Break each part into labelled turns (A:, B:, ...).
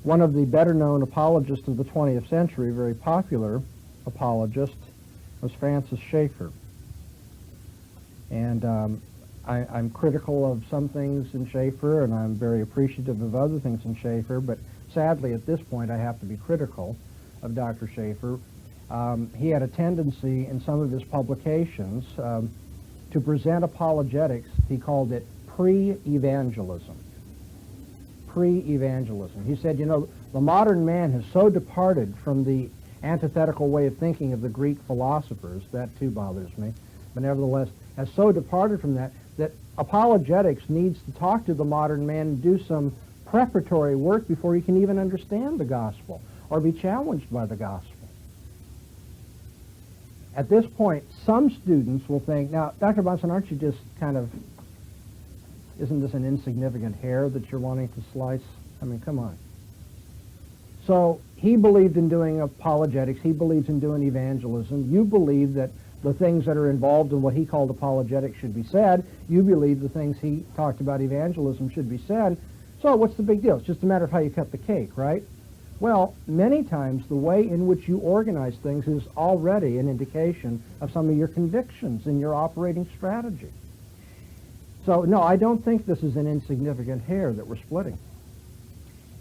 A: One of the better-known apologists of the 20th century, very popular apologist, was Francis Schaeffer. And I'm critical of some things in Schaeffer, and I'm very appreciative of other things in Schaeffer, but sadly at this point I have to be critical of Dr. Schaeffer. He had a tendency in some of his publications to present apologetics. He called it pre-evangelism. Pre-evangelism. He said, you know, the modern man has so departed from the antithetical way of thinking of the Greek philosophers, that too bothers me, but nevertheless has so departed from that apologetics needs to talk to the modern man and do some preparatory work before he can even understand the gospel or be challenged by the gospel. At this point, some students will think, now, Dr. Bunsen, aren't you just kind of, isn't this an insignificant hair that you're wanting to slice? I mean, come on. So he believed in doing apologetics. He believes in doing evangelism. You believe that the things that are involved in what he called apologetics should be said. You believe the things he talked about evangelism should be said. So what's the big deal? It's just a matter of how you cut the cake, right? Well, many times the way in which you organize things is already an indication of some of your convictions in your operating strategy. So, no, I don't think this is an insignificant hair that we're splitting.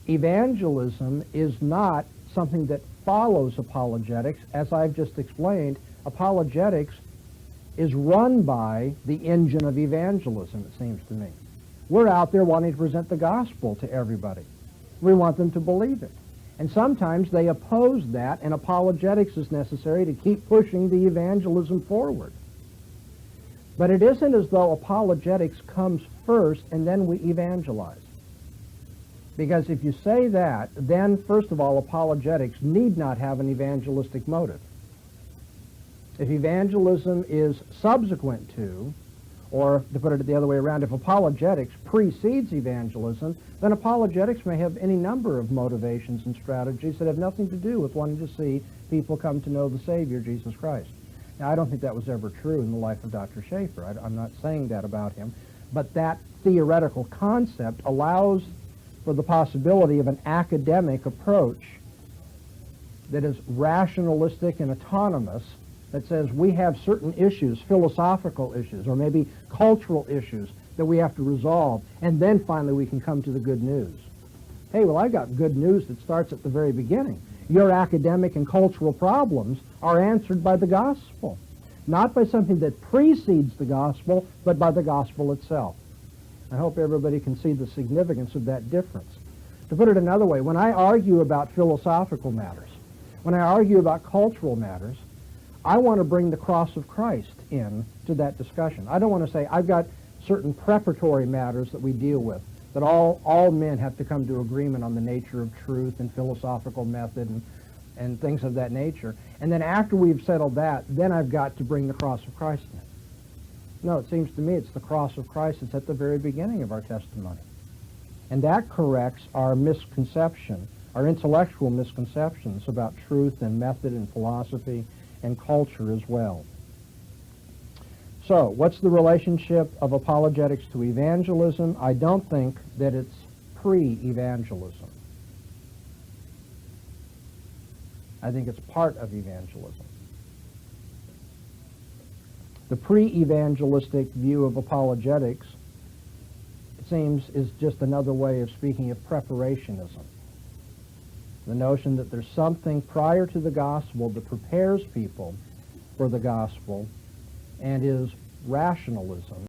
A: Evangelism is not something that follows apologetics. As I've just explained, apologetics is run by the engine of evangelism, it seems to me. We're out there wanting to present the gospel to everybody. We want them to believe it. And sometimes they oppose that, and apologetics is necessary to keep pushing the evangelism forward. But it isn't as though apologetics comes first and then we evangelize. Because if you say that, then first of all, apologetics need not have an evangelistic motive. If evangelism is subsequent to, or to put it the other way around, if apologetics precedes evangelism, then apologetics may have any number of motivations and strategies that have nothing to do with wanting to see people come to know the Savior, Jesus Christ. Now, I don't think that was ever true in the life of Dr. Schaeffer. I'm not saying that about him. But that theoretical concept allows for the possibility of an academic approach that is rationalistic and autonomous, that says we have certain issues, philosophical issues, or maybe cultural issues that we have to resolve, and then finally we can come to the good news. Hey, well, I got good news that starts at the very beginning. Your academic and cultural problems are answered by the gospel, not by something that precedes the gospel, but by the gospel itself. I hope everybody can see the significance of that difference. To put it another way, when I argue about philosophical matters, when I argue about cultural matters, I want to bring the cross of Christ in to that discussion. I don't want to say, I've got certain preparatory matters that we deal with, that all men have to come to agreement on the nature of truth and philosophical method and things of that nature. And then after we've settled that, then I've got to bring the cross of Christ in. No, it seems to me it's the cross of Christ that's at the very beginning of our testimony. And that corrects our misconception, our intellectual misconceptions about truth and method and philosophy and culture as well. So, what's the relationship of apologetics to evangelism? I don't think that it's pre-evangelism. I think it's part of evangelism. The pre-evangelistic view of apologetics, it seems, is just another way of speaking of preparationism. The notion that there's something prior to the gospel that prepares people for the gospel and is rationalism.